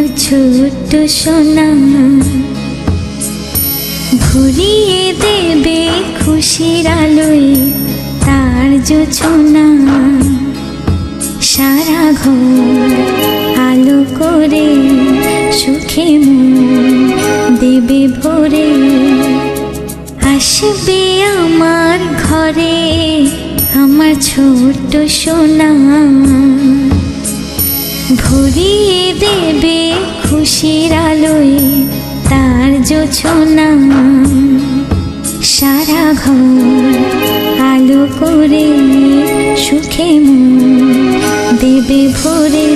আমার ছোট্ট সোনা, ভরিয়ে দেবে খুশির আলোয় তার জোছনা। সারা ঘর আলো করে সুখে মন দেবে ভরে। আসবে আমার ঘরে আমার ছোট্ট সোনা, ভরিয়ে দেবে খুশির আলোয় তার জোছনা। সারা ঘর আলো করে সুখে মন দেবে ভরে।